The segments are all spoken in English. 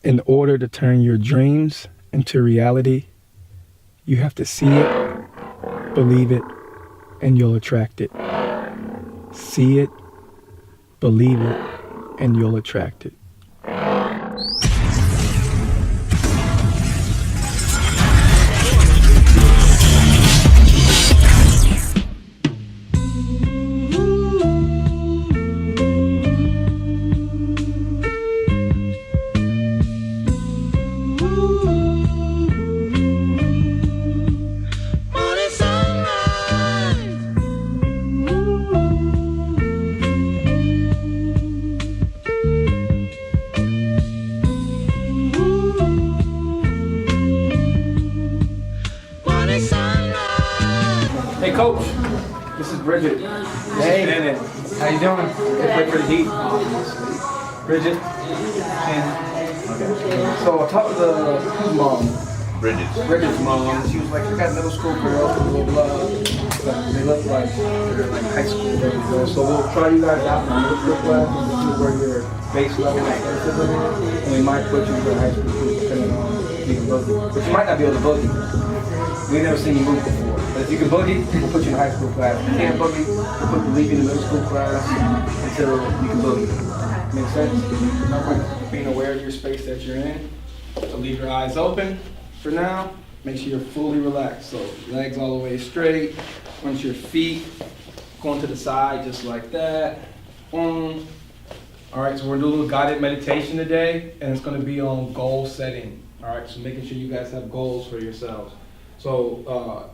In order to turn your dreams into reality, you have to see it, believe it, and you'll attract it. See it, believe it, and you'll attract it. Hey, Coach. This is Bridget. Hey. How you doing? Let's wait for the heat. Bridget. And okay. So I talked to whose mom? Bridget's mom. She was like, "You got middle school girls, blah blah blah. But they look like they're like high school girls. So we'll try you guys out in the middle school class and see where your base level is. And we might put you in high school group depending on if you can boogie. But you might not be able to boogie. We've never seen you move before. But if you can boogie, we'll put you in high school class. If you can't boogie, we'll leave you in the middle school class until you can boogie. Make sense? All right. Being aware of your space that you're in. So leave your eyes open for now. Make sure you're fully relaxed. So legs all the way straight. Once your feet going to the side just like that. All right, so we're doing a little guided meditation today, and it's going to be on goal setting. All right, so making sure you guys have goals for yourselves. So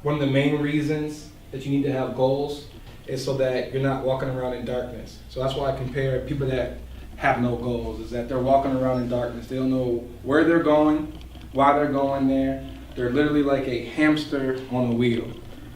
one of the main reasons that you need to have goals is so that you're not walking around in darkness. So that's why I compare people that have no goals, is that they're walking around in darkness. They don't know where they're going, why they're going there. They're literally like a hamster on a wheel.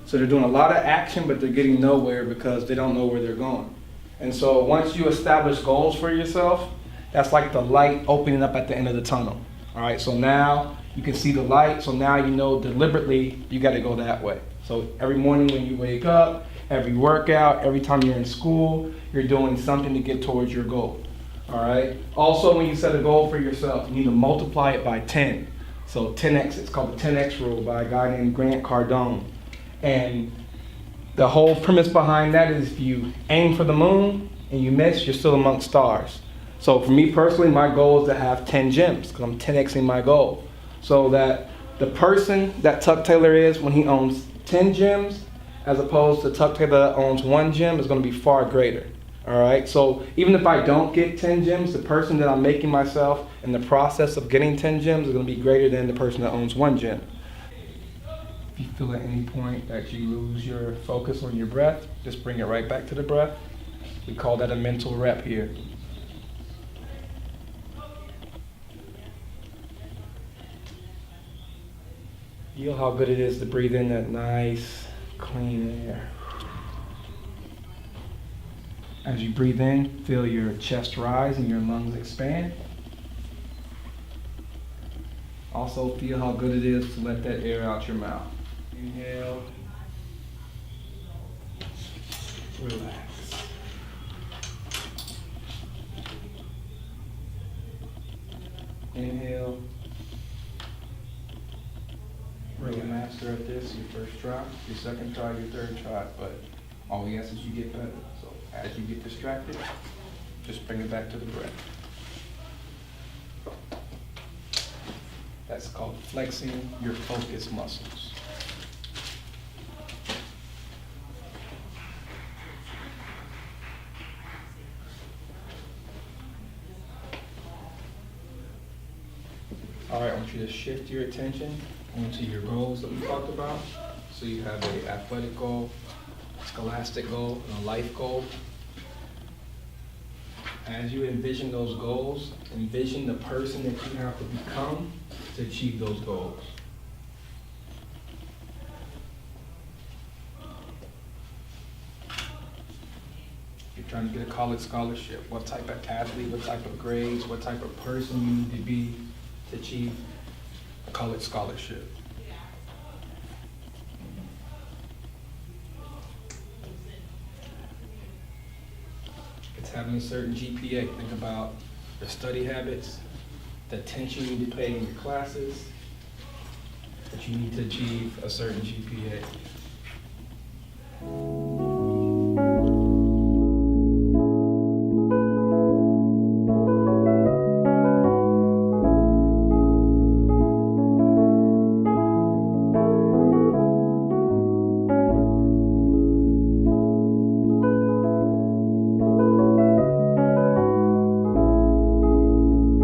So they're doing a lot of action, but they're getting nowhere because they don't know where they're going. And so once you establish goals for yourself, that's like the light opening up at the end of the tunnel. All right, so now you can see the light, so now you know deliberately you got to go that way. So every morning when you wake up, every workout, every time you're in school, you're doing something to get towards your goal. All right. Also, when you set a goal for yourself, you need to multiply it by 10. So 10x, it's called the 10x rule by a guy named Grant Cardone. And the whole premise behind that is if you aim for the moon and you miss, you're still amongst stars. So for me personally, my goal is to have 10 gyms because I'm 10xing my goal. So that the person that Tuck Taylor is when he owns 10 gyms as opposed to Tuck Taylor that owns one gym is going to be far greater. All right, so even if I don't get 10 gyms, the person that I'm making myself in the process of getting 10 gyms is going to be greater than the person that owns one gym. If you feel at any point that you lose your focus on your breath, just bring it right back to the breath. We call that a mental rep here. Feel how good it is to breathe in that nice, clean air. As you breathe in, feel your chest rise and your lungs expand. Also feel how good it is to let that air out your mouth. Inhale. Relax. Inhale. You're a master at this, your first try, your second try, your third try, but all we ask is you get better. So as you get distracted, just bring it back to the breath. That's called flexing your focus muscles. All right, I want you to shift your attention onto your goals that we talked about. So you have an athletic goal, scholastic goal, and a life goal. As you envision those goals, envision the person that you have to become to achieve those goals. You're trying to get a college scholarship. What type of athlete, what type of grades, what type of person you need to be to achieve a college scholarship. It's having a certain GPA. Think about your study habits. the attention you need to pay in your classes, that you need to achieve a certain GPA.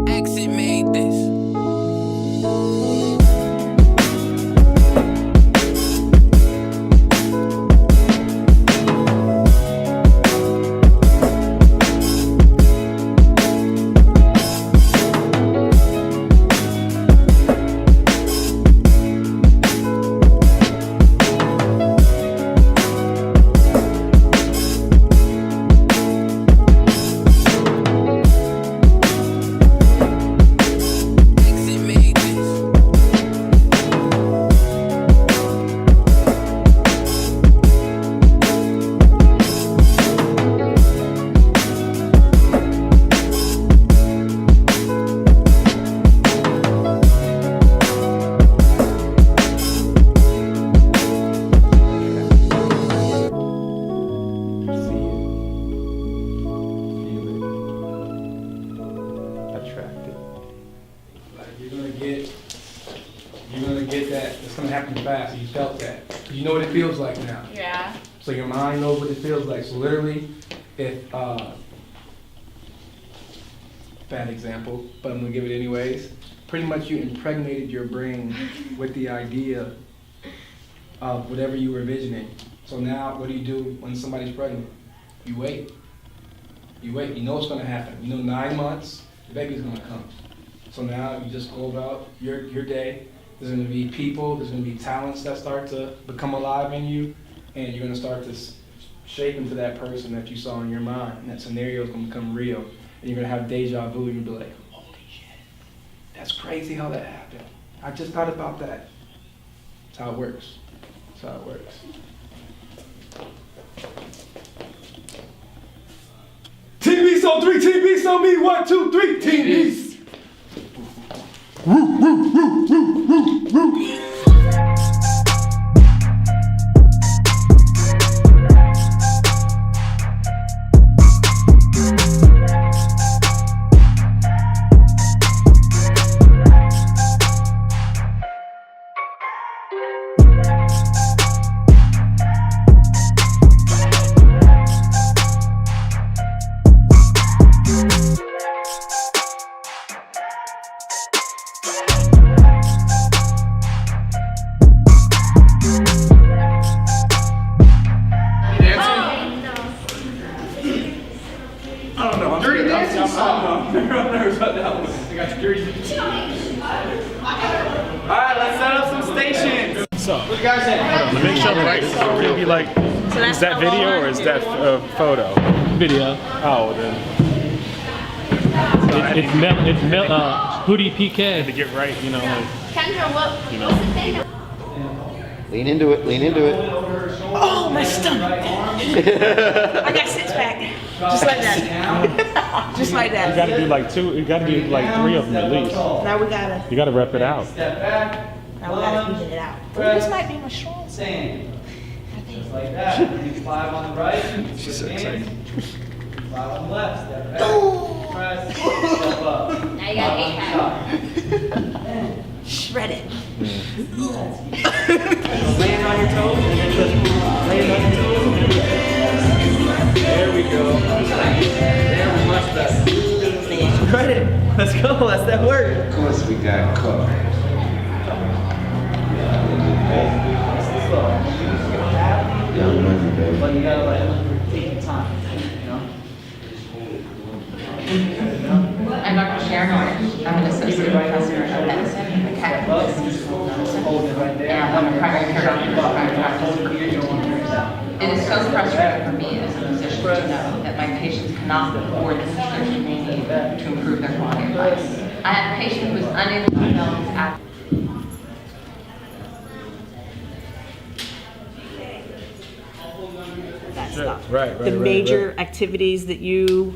Exit made this. Exit made this. See it, feel it, attract it. Like you're gonna get that. It's gonna happen fast. You felt that. You know what it feels like now. Yeah. So your mind knows what it feels like. So literally, if bad example, but I'm gonna give it anyways. Pretty much you impregnated your brain with the idea of whatever you were envisioning. So now, what do you do when somebody's pregnant? You wait. You wait. You know what's gonna happen. You know 9 months, the baby's gonna come. So now you just go about your day. There's gonna be people, there's gonna be talents that start to become alive in you, and you're gonna start to shape into that person that you saw in your mind, and that scenario is gonna become real. And you're gonna have deja vu, and you'll be like, holy shit, that's crazy how that happened. I just thought about that. That's how it works. That's how it works. Team Beast on 3, Team Beast on me, 1, 2, 3, Team Beast. I don't know. I'm nervous about that one. I got security. Alright, let's set up some stations. So, What you guys say? let me show right. It's gonna be like, is that video or is that photo? Video. Oh, then It's Hootie PK. to get right, you know, like, Kendra, what's the thing? Lean into it, lean into it. Oh, my stomach. I got six pack. Just like that. Just like you that. gotta do like two, you gotta do like 3 of them at least. Now we gotta, You gotta rep it out. even it out. Ooh, this might be my strong side. Just like that. 5 on the right. She's so excited. 5 on the left. Step back. Press. Step up. Now you got 8 Shred it. Land on your toes. Land on your toes. There we go. There, much better. Credit. Let's go. That's that word. Of course we got caught. Young money, baby. But you gotta like take your time. I'm Dr. Sharon Orange. I'm an associate professor of medicine at the Academy of School of Medicine, and I'm a primary care doctor in private practice. It is so frustrating for me as a physician to know that my patients cannot afford the prescription they need to improve their quality of life. I have a patient who is unable to develop his act. That stuff. Right, The major activities that you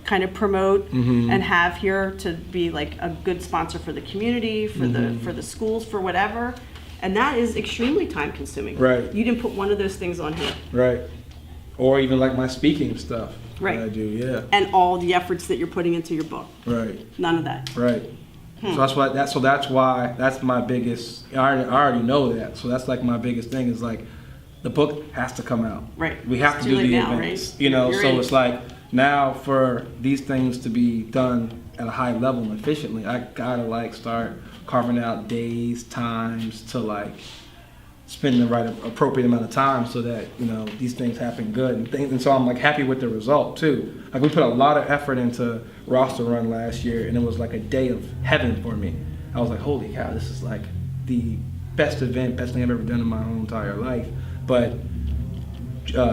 kind of promote and have here to be like a good sponsor for the community, for the schools, for whatever. And that is extremely time consuming. Right. You didn't put one of those things on here. Right. Or even like my speaking stuff. Right. That I do, yeah. And all the efforts that you're putting into your book. Right. None of that. Right. So that's why that's my biggest. I already know that. So that's like my biggest thing is like, the book has to come out. Right. We have It's to too do late the now, events. right? You know. You're So in. it's like now for these things to be done at a high level and efficiently, I gotta like start carving out days, times to like spend the right appropriate amount of time so that these things happen good and so I'm like happy with the result too. Like we put a lot of effort into roster run last year and it was like a day of heaven for me. I was like, holy cow, this is like the best event, best thing I've ever done in my whole entire life. But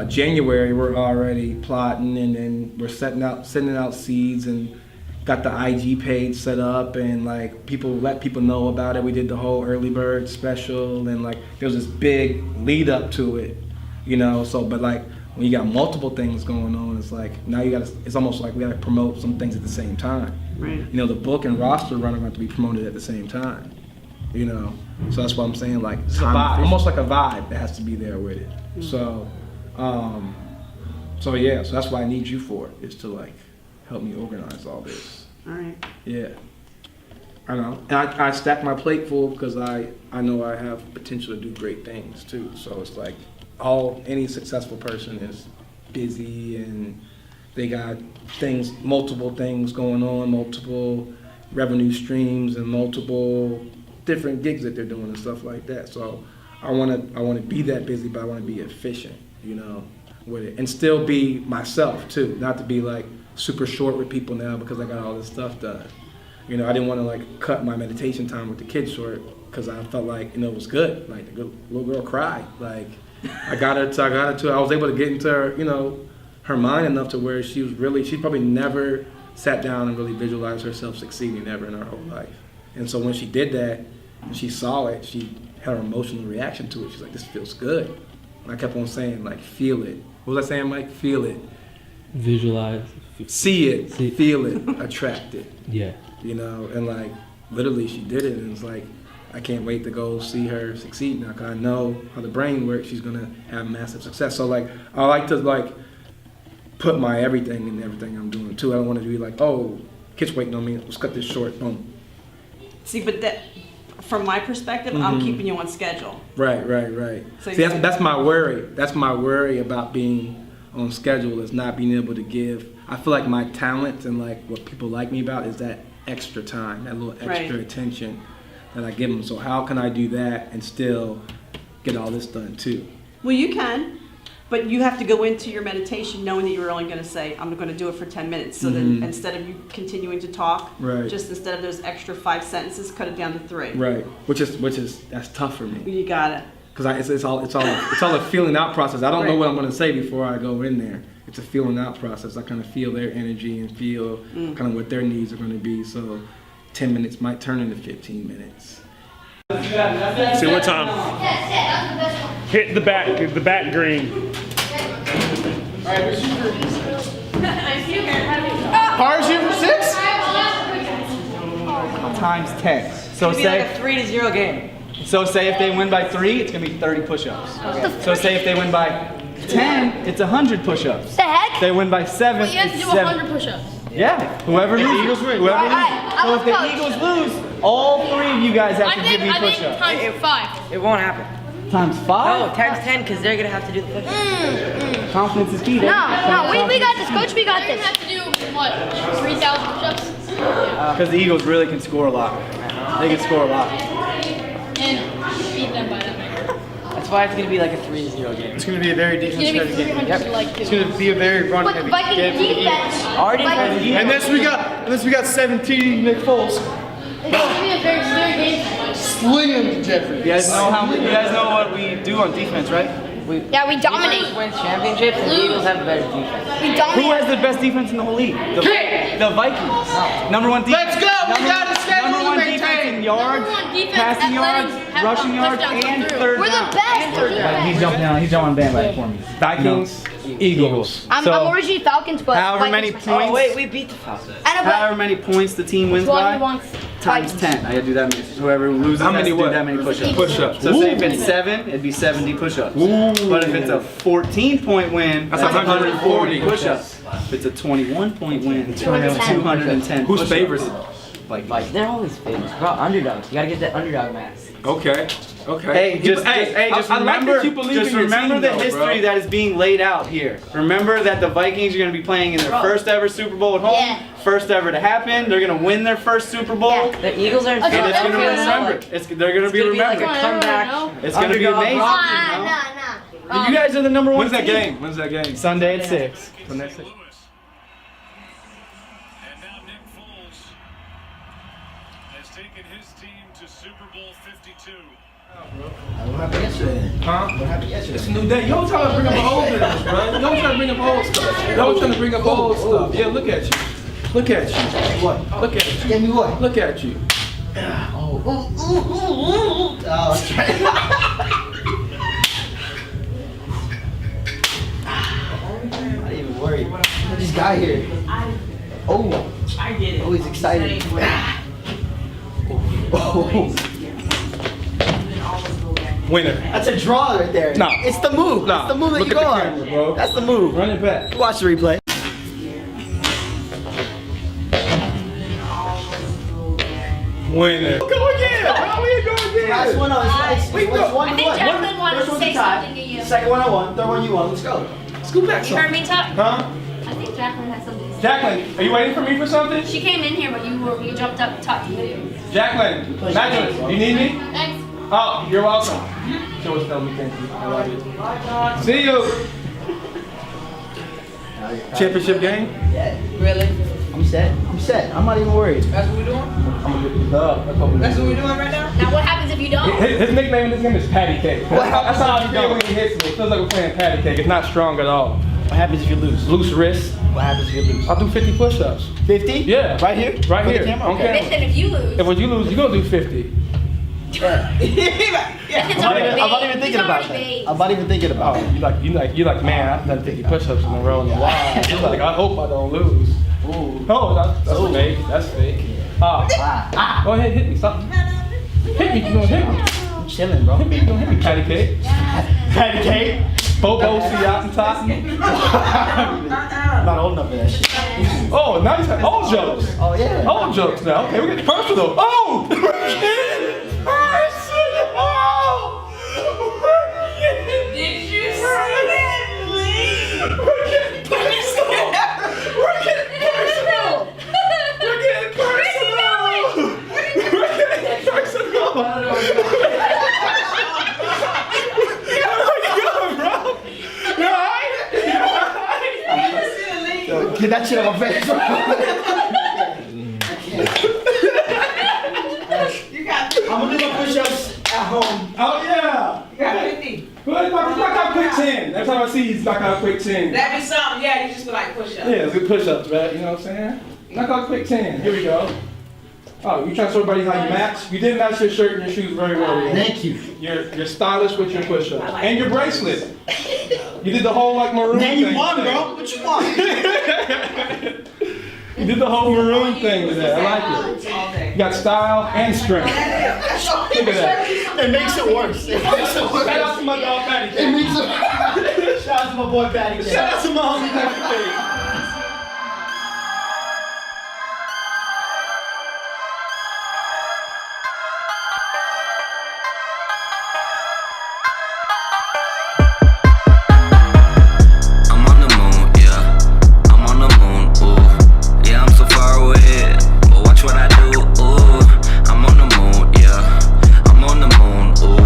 January we're already plotting and then we're sending out seeds and got the IG page set up and like let people know about it. We did the whole early bird special and like there was this big lead up to it, so but like when you got multiple things going on, it's like now it's almost like we gotta promote some things at the same time. Right. The book and roster run are going to be promoted at the same time. So that's what I'm saying, like it's a vibe, almost like a vibe that has to be there with it. So yeah, so that's what I need you for, is to like help me organize all this. All right. Yeah. I know. And I stack my plate full because I know I have potential to do great things too. So it's like any successful person is busy and they got multiple things going on, multiple revenue streams and multiple different gigs that they're doing and stuff like that. So I want to be that busy, but I want to be efficient, with it, and still be myself too. Not to be like super short with people now because I got all this stuff done. I didn't want to like cut my meditation time with the kids short because I felt like it was good. Like the little girl cried. Like I was able to get into her, her mind enough to where she probably never sat down and really visualized herself succeeding ever in her whole life. And so when she did that and she saw it, she had an emotional reaction to it. She's like, this feels good. And I kept on saying like, feel it. What was I saying, Mike? Feel it. Visualize. See it, feel it, attract it. Yeah. And like literally she did it and it's like, I can't wait to go see her succeed now because I know how the brain works. She's gonna have massive success. So like, I like to like put my everything in everything I'm doing too. I don't want to be like, oh, kids waiting on me, let's cut this short, boom. See, but that, from my perspective, I'm keeping you on schedule. Right. So See, that's my worry. That's my worry about being on schedule, is not being able to give. I feel like my talent and like what people like me about is that extra time, that little extra attention that I give them. So how can I do that and still get all this done too? Well, you can, but you have to go into your meditation knowing that you're only going to say, I'm going to do it for 10 minutes. So then instead of you continuing to talk, just instead of those extra 5 sentences, cut it down to 3. Right, which is that's tough for me. You got it. Because it's all a feeling out process. I don't know what I'm going to say before I go in there. It's a feeling out process. I kind of feel their energy and feel kind of what their needs are going to be. So 10 minutes might turn into 15 minutes. See what time? Hit the back green. Pars here for 6? Times 10. So It's say like a 3-0 game. So say if they win by 3, it's gonna be 30 push-ups. So say if they win by 10, it's 100 push-ups. The heck? If they win by 7, Well, you have to it's do 7. 100 push-ups. Yeah, whoever loses, whoever loses. Alright, So if the coach. Eagles lose, all 3 of you guys have to give me I think push-ups. times 5. It won't happen. Times 5? No, times 10 because they're gonna have to do the push-ups. Confidence is key. No, we got this, coach. We got You this. have to do, what, 3,000 push-ups? Because the Eagles really can score a lot. They can score a lot. And beat them by that number. That's why it's gonna be like a 3-0 game. It's going to be a very It's gonna be defensive game. 300 to like 2. It's going to be a very But run-heavy Viking game. defense. Already And this we got 17 Nick Foles. It's gonna be a very clear game. Sling Jeffrey. You guys know what we do on defense, right? Yeah, we dominate. Eagles win championships and the Eagles have a better defense. We Who dominate. has the best defense in the whole league? The Vikings. Number 1 defense. Let's go. We got a schedule Number to 1 defense maintain. in yards. Number 1 defense passing yards, rushing yards, and third We're down. the best. We're the best. He's jumping on the bandwagon for me. Vikings, Eagles. I'm originally Falcons, but However many Vikings points. Oh wait, we beat the Falcons. I know, but However many points the team wins well, by, he wants times Vikings. 10. I gotta do that many. Whoever loses How has many to do what? that many push-ups. Push-ups. So say if it's 7, it'd be 70 push-ups. But if it's a 14-point win, That's that's 140 push-ups. If it's a 21-point win, 210. 210 Who's push-ups. favorites? Like they're always famous. We're all underdogs. You gotta get that underdog mask. Okay. Okay. Hey, just I like remember, that you believe just in your remember team, the though, history bro. that is being laid out here. Remember that the Vikings are going to be playing in their first ever Super Bowl at home, Yeah. first ever to happen. They're going to win their first Super Bowl, Yeah. The Eagles are in Okay, and it's going to be everyone remembered. They're going to be remembered. like a comeback. It's going to be underdog amazing. rock. Nah. You guys are the number one When's that team. game? When's that game? Sunday at 6. And now Nick Foles has taken his team to Super Bowl 52. What happened yesterday? It's a new day. You don't try to bring up old videos, bro. You don't try to bring up old stuff. You don't trying to bring up old stuff. Yeah, look at you. Look at you. What? Look at you. Give me what? Look at you. I'm not even worried. I just got here. Oh. I get it. Oh, he's excited. Oh. Winner. That's a draw right there. No. It's the move. No. It's the move that Look you at go the on. camera, bro. That's the move. Run it back. Watch the replay. Winner. Go again. How we go again? Last one on. It's Wait, one, no. one, I think one. Jacqueline wanted First to one's say a tie. something to you. Second one I won. Third one you won. Let's go. Scoot back You heard some. me talk? Huh? I think Jacqueline has something to say. Jacqueline, are you waiting for me for something? She came in here, but you jumped up to talk to you. Jacqueline, Magdalene, you need me? Thanks. Oh, you're welcome. She always tells me thank you. I love you. See you. Championship game? Yeah. Really? I'm set. I'm set. I'm not even worried. That's what we're doing? I'm gonna get the dub. That's what we're That's what doing. we're doing right now? Now what happens if you don't? His nickname in this game is Patty Cake. That's how I feel when he hits me. It feels like we're playing Patty Cake. It's not strong at all. What happens if you lose? Loose wrist. What happens if you lose? I'll do 50 push-ups. 50? Yeah. Right here? Right For the here. camera? On camera. Listen, if you lose. If when you lose, you're gonna do 50. It's I'm already not even made. thinking It's about already that. made. I'm not even thinking about Oh, it. man, I've done 50 push-ups in a row in a while. You're like, I hope I don't lose. Ooh. Oh, that's fake. That's fake. Go ahead, hit me. Stop. Hit me. You gonna hit me. I'm chilling, bro. Hit me. You gonna hit me, Patty Cake. Patty cake? Bobo, Siat, and I'm not old enough for that shit. Oh, nice. Old jokes. Oh, yeah. Old jokes now. Okay, we're getting personal. Oh! We're getting personal! Did you see that, please? We're getting personal! We're getting personal! We're getting personal! We're getting personal! Where you going, bro? You alright? You alright? Yo, get that shit on my face, bro. I'm gonna do my push-ups at home. Oh yeah! You got 50. Well, knock out a quick 10. Every time I see you, knock out a quick 10. That'd be something. Yeah, you just be like push up. Yeah, it's good push-ups, right? You know what I'm saying? Knock out a quick 10. Here we go. Oh, you trying to show everybody how you match? You did match your shirt and your shoes very well. Yeah. Thank you. You're stylish with your push-ups. And your bracelet. You did the whole like maroon Man, thing. you won, bro. What you want? You did the whole maroon thing with that. I like it. All day. You got style and strength. Look at that. It makes it worse. It makes it worse. Shout out to my dog Patty. It makes it. Shout out to my boy Patty. Shout out to my homie Patty. I'm on the moon, yeah. I'm on the moon, ooh. Yeah, I'm so far away, but watch what I do, ooh. I'm on the moon, yeah. I'm on the moon, ooh.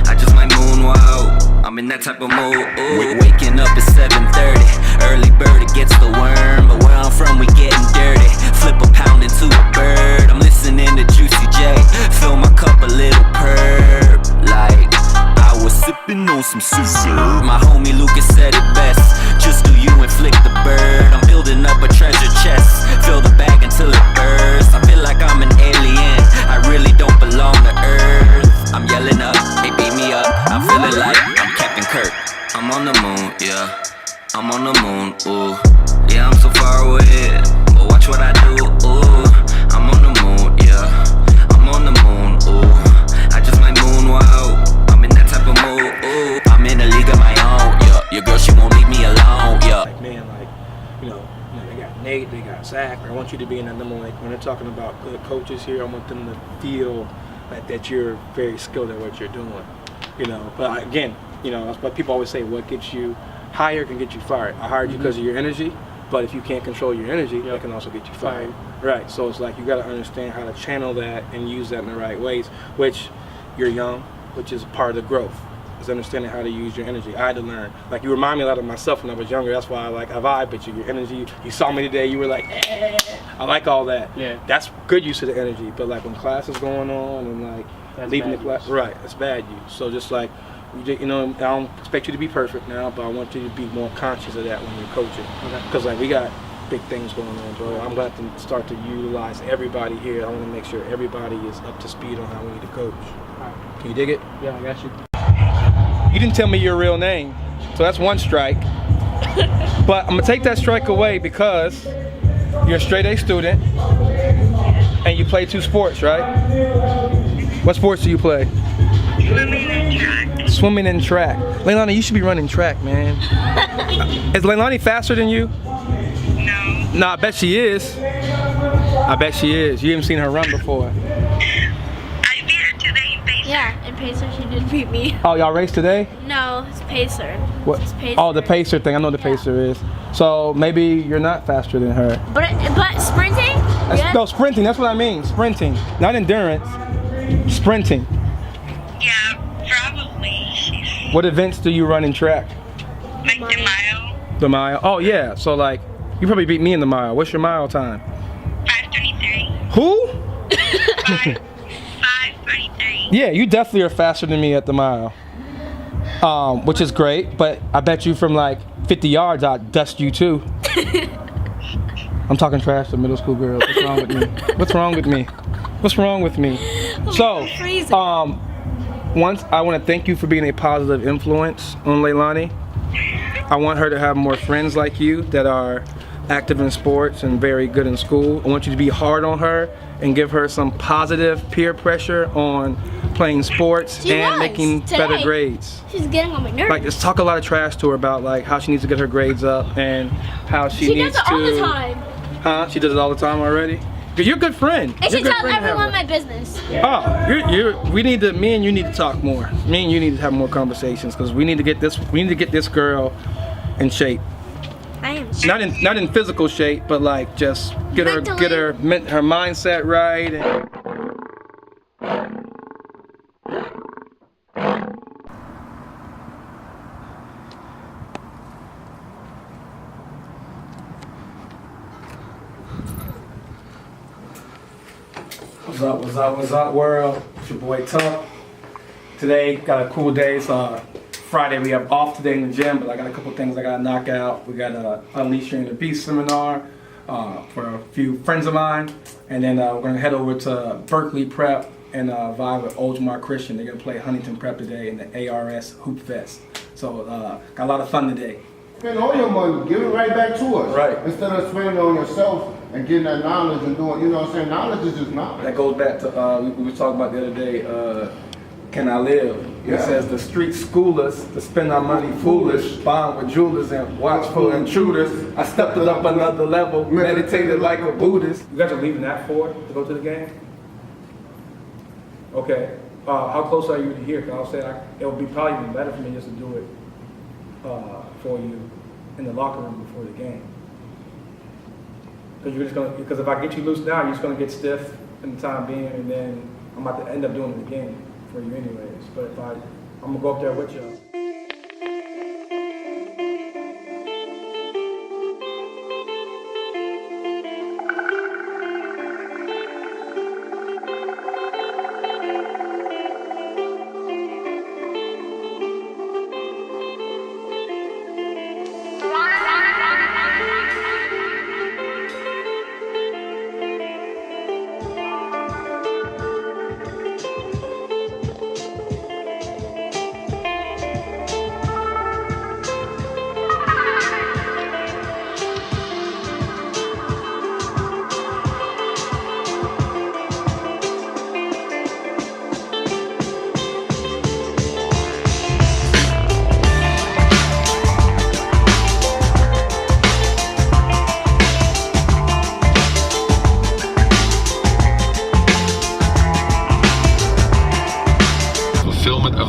I just might moon wow. I'm in that type of mood, ooh. Waking up at 7:30. Early bird, it gets the worm. But where I'm from, we getting dirty. Flip a pound into a bird. I'm listening to Juicy J. Fill my cup a little perp. Like I was sipping on some scissor. My homie Lucas said it best. Just do you and flick the bird. I'm building up a treasure chest. Fill the bag until it bursts. I feel like I'm an alien. I really don't belong to Earth. you to be in that number one. Like when they're talking about good coaches here, I want them to feel that you're very skilled at what you're doing. You know, but again, you know, that's what people always say. What gets you higher can get you fired. I hired you because of your energy, but if you can't control your energy, that can also get you fired. Right. So it's like you got to understand how to channel that and use that in the right ways. Which you're young, which is part of the growth. Is understanding how to use your energy. I had to learn. Like you remind me a lot of myself when I was younger. That's why I vibe with you. Your energy. You saw me today. You were like, eh. I like all that. Yeah. That's good use of the energy. But like when class is going on and like leaving the class, right? It's bad use. So just like you know, I don't expect you to be perfect now, but I want you to be more conscious of that when you're coaching. Because like we got big things going on, bro. I'm about to start to utilize everybody here. I want to make sure everybody is up to speed on how we need to coach. Can you dig it? Yeah, I got you. You didn't tell me your real name, so that's one strike. But I'm gonna take that strike away because you're a straight A student and you play 2 sports, right? What sports do you play? Swimming and track. Swimming and track. Leilani, you should be running track, man. Is Leilani faster than you? No. No, I bet she is. I bet she is. You haven't seen her run before. I beat her today in Pacer. Yeah, in Pacer she did beat me. Oh, y'all raced today? No, it's Pacer. What? It's Pacer. Oh, the Pacer thing. I know the Pacer is. So maybe you're not faster than her. But sprinting? No, sprinting. That's what I mean. Sprinting, not endurance. Sprinting. Yeah, probably. What events do you run in track? Like the mile. The mile. Oh yeah. So like, you probably beat me in the mile. What's your mile time? 5:23. Who? 5:23. Yeah, you definitely are faster than me at the mile. Which is great, but I bet you from like 50 yards I'd dust you too. I'm talking trash to middle school girls. What's wrong with me? What's wrong with me? What's wrong with me? So, once I want to thank you for being a positive influence on Leilani. I want her to have more friends like you that are active in sports and very good in school. I want you to be hard on her and give her some positive peer pressure on playing sports and making better grades. She's getting on my nerves. Like, just talk a lot of trash to her about like how she needs to get her grades up and how she needs to. She does it all the time. Huh? She does it all the time already? You're a good friend. And she tells everyone my business. Oh, me and you need to talk more. Me and you need to have more conversations because we need to get this girl in shape. I am not in physical shape, but like just get her mindset right. What's up, world? It's your boy Tuck. Today, got a cool day. It's Friday. We have off today in the gym, but I got a couple things I got to knock out. We got a Unleash Your Inner Beast seminar for a few friends of mine. And then we're going to head over to Berkeley Prep and vibe with Oldmar Christian. They're going to play Huntington Prep today in the ARS Hoop Fest. So, got a lot of fun today. Spend all your money, give it right back to us. Right. Instead of spending it on yourself and getting that knowledge and doing, you know what I'm saying? Knowledge is just knowledge. That goes back to, we were talking about the other day, Can I Live? It says the street school us to spend our money foolish, bond with jewelers and watchful intruders. I stepped it up another level, meditated like a Buddhist. You guys are leaving that for to go to the game? Okay. How close are you to here? Because I'll say it would be probably even better for me just to do it for you in the locker room before the game. Because if I get you loose now, you're just gonna get stiff in the time being, and then I'm about to end up doing it again for you anyways. But I'm gonna go up there with you.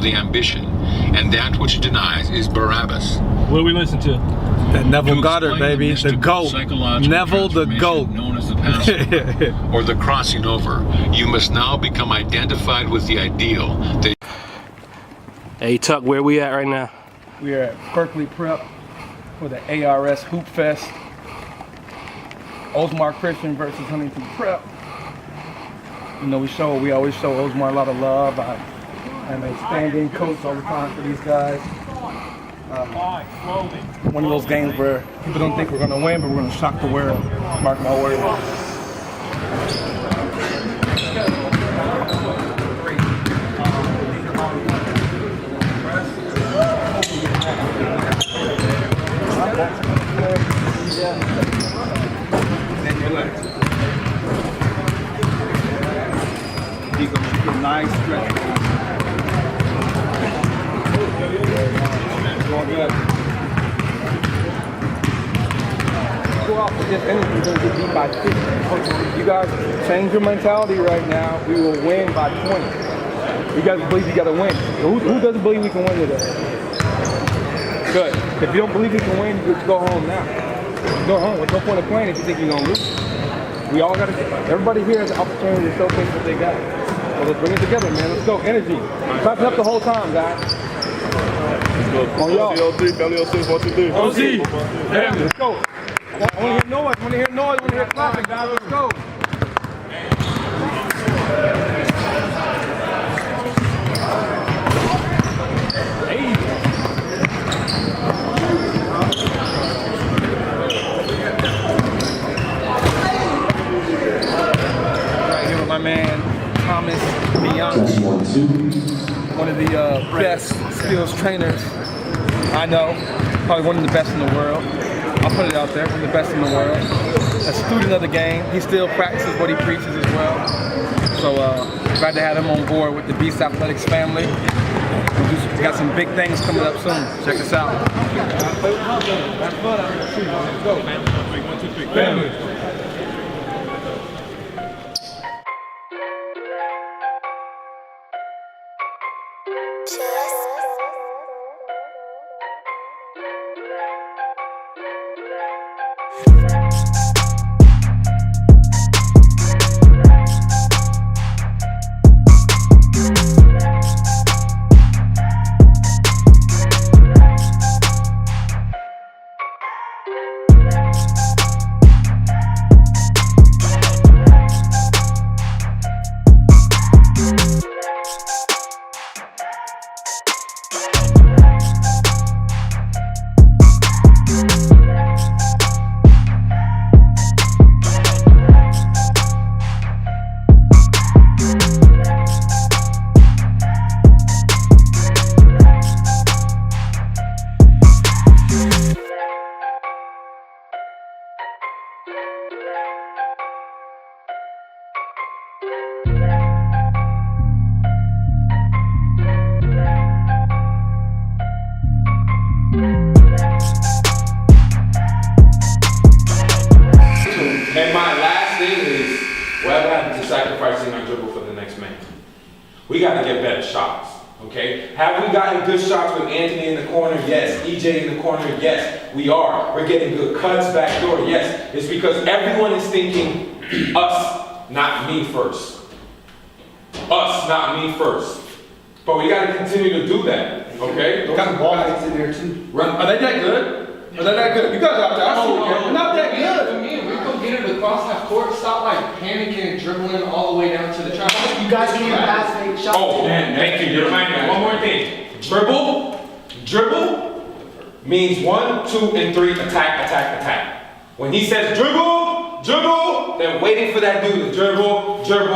the ambition, and that which denies is Barabbas. What do we listen to? That Neville Goddard, baby, the GOAT. Neville the GOAT. Known as the Passover, or the crossing over. You must now become identified with the ideal that. Hey Tuck, where we at right now? We are at Berkeley Prep for the ARS Hoop Fest. Osmar Christian versus Huntington Prep. You know, we always show Osmar a lot of love. I'm a stand-in coach all the time for these guys. One of those games where people don't think we're going to win, but we're going to shock the world. Mark my words. Then relax. He's going to make a nice stretch. Going good. Go out with this energy, you're going to get beat by 50. You guys change your mentality right now. We will win by 20. You guys believe you got to win. Who doesn't believe we can win today? Good. If you don't believe you can win, you just go home now. Go home. There's no point of playing if you think you're going to lose. We all got to, everybody here has the opportunity to showcase what they got. So let's bring it together, man. Let's go. Energy. Clap it up the whole time, guys. On y'all. OC, Belly 06, 1, 2, 3. OC. Yeah, let's go. I want to hear noise. I want to hear noise. I want to hear clapping, guys. Let's go. Right here with my man, Thomas Bianchi. One of the best skills trainers I know. Probably one of the best in the world. I'll put it out there, one of the best in the world. A student of the game. He still practices what he preaches as well. So glad to have him on board with the Beast Athletics family. We got some big things coming up soon. Check us out. Have fun. Let's go, man. 1, 2, 3. Family. And my last thing is, whatever happened to sacrificing our dribble for the next man? We got to get better shots, okay? Have we gotten good shots with Anthony in the corner? Yes. EJ in the corner? Yes, we are. We're getting good cuts back door? Yes. It's because everyone is thinking us, not me first. Us, not me first. But we got to continue to do that, okay? Got the ball in there too. Are they that good? Are they that good? You guys out there, I see you. They're not that good. For me, we go get it across half court. Stop like panicking and dribbling all the way down to the track. You guys can't pass fake shots. Oh, man, thank you. You're reminding me. One more thing. Dribble means 1, 2, and 3. Attack. When he says dribble, then waiting for that dude to dribble, turn,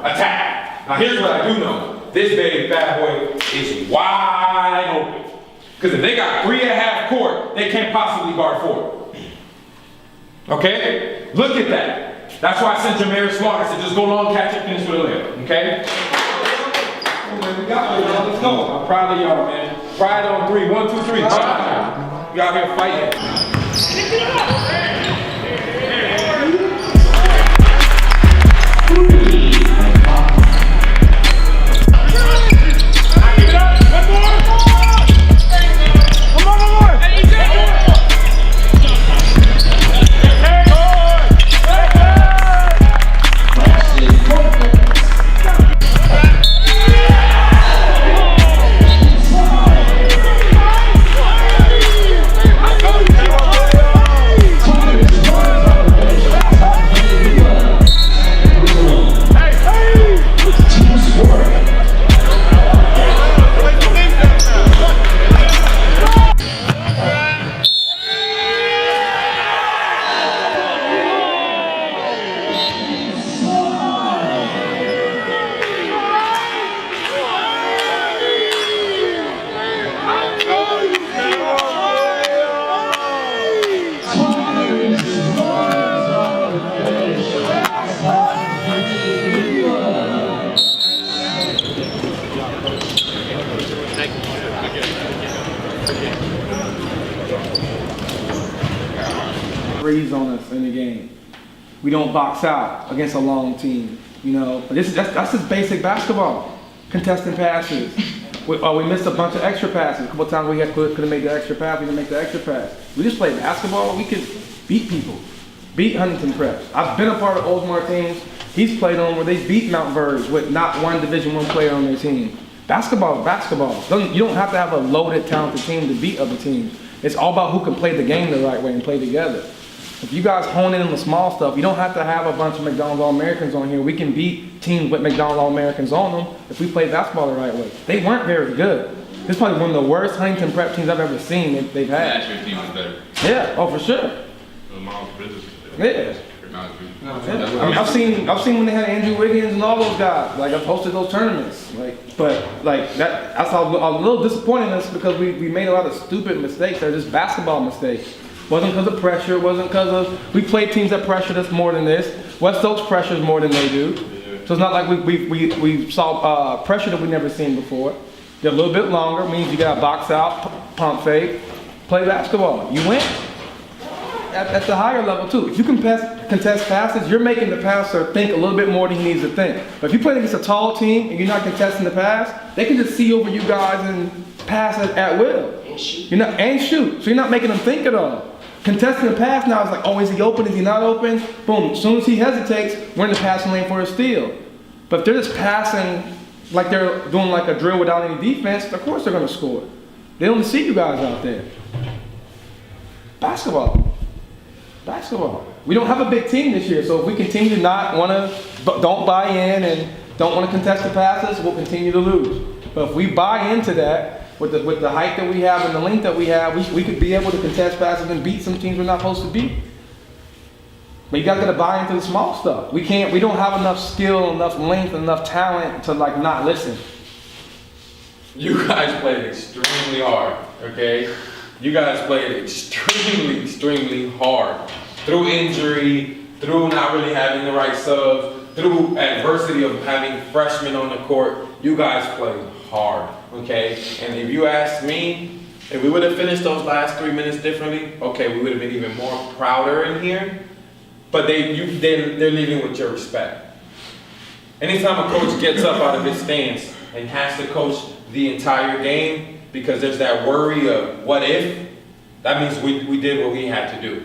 attack. Now here's what I do know. This bad boy is wide open. Because if they got 3 at half court, they can't possibly guard 4. Okay? Look at that. That's why I sent Jameer Smart. I said, just go long, catch it, finish with a layup. Okay? Oh, man, we got it, y'all. Let's go. I'm proud of y'all, man. Pride on 3. 1, 2, 3. We out here fighting. breathes on us in the game. We don't box out against a long team, you know. But that's just basic basketball. Contesting passes. We missed a bunch of extra passes. A couple times we could have made the extra pass. We didn't make the extra pass. We just played basketball. We could beat people. Beat Huntington Preps. I've been a part of Oldsmar teams. He's played on where they beat Mount Verge with not one Division I player on their team. Basketball is basketball. You don't have to have a loaded, talented team to beat other teams. It's all about who can play the game the right way and play together. If you guys hone in on the small stuff, you don't have to have a bunch of McDonald's All-Americans on here. We can beat teams with McDonald's All-Americans on them if we play basketball the right way. They weren't very good. This is probably one of the worst Huntington Prep teams I've ever seen they've had. Last year's team was better. Yeah, oh for sure. Yeah. I mean, I've seen when they had Andrew Wiggins and all those guys. Like I've hosted those tournaments. That's how I'm a little disappointed in us because we made a lot of stupid mistakes. They're just basketball mistakes. Wasn't because of pressure. Wasn't because of we played teams that pressured us more than this. West Oaks pressures more than they do. So it's not like we saw pressure that we never seen before. They're a little bit longer. Means you got to box out, pump fake, play basketball. You win. At the higher level too. If you can contest passes, you're making the passer think a little bit more than he needs to think. But if you play against a tall team and you're not contesting the pass, they can just see over you guys and pass at will. And shoot. So you're not making them think at all. Contesting the pass now is like, oh, is he open? Is he not open? Boom. As soon as he hesitates, we're in the passing lane for a steal. But if they're just passing like they're doing like a drill without any defense, of course they're going to score. They don't see you guys out there. Basketball. We don't have a big team this year, so if we continue to don't buy in and don't want to contest the passes, we'll continue to lose. But if we buy into that, with the height that we have and the length that we have, we could be able to contest passes and beat some teams we're not supposed to beat. But you gotta buy into the small stuff. We don't have enough skill, enough length, enough talent to not listen. You guys played extremely hard, okay? You guys played extremely hard. Through injury, through not really having the right subs, through adversity of having freshmen on the court, you guys played hard, okay? And if you ask me, if we would have finished those last 3 minutes differently, okay, we would have been even more prouder in here. But they're leaving with your respect. Anytime a coach gets up out of his stance and has to coach the entire game, because there's that worry of what if, that means we did what we had to do.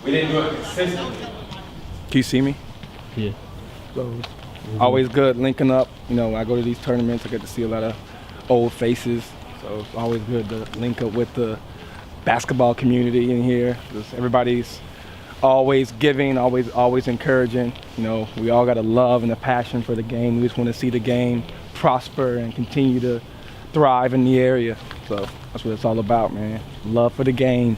We didn't do it consistently. Can you see me? Yeah. So, always good linking up. You know, when I go to these tournaments, I get to see a lot of old faces. So it's always good to link up with the basketball community in here. Everybody's always giving, always encouraging. You know, we all got a love and a passion for the game. We just want to see the game prosper and continue to thrive in the area. So that's what it's all about, man. Love for the game.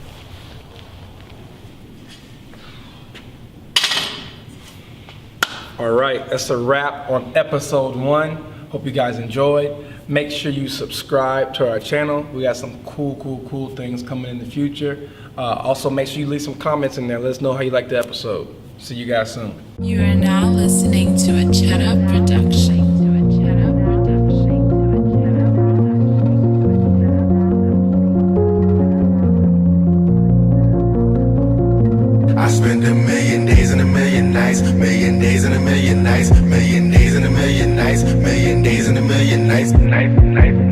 All right, that's a wrap on episode 1. Hope you guys enjoyed. Make sure you subscribe to our channel. We got some cool things coming in the future. Also, make sure you leave some comments in there. Let us know how you like the episode. See you guys soon. You are now listening to a Cheddar production. I spend a million days and a million nights, million days and a million nights, million days and a million nights, million days and a million nights,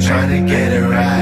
trying to get it right.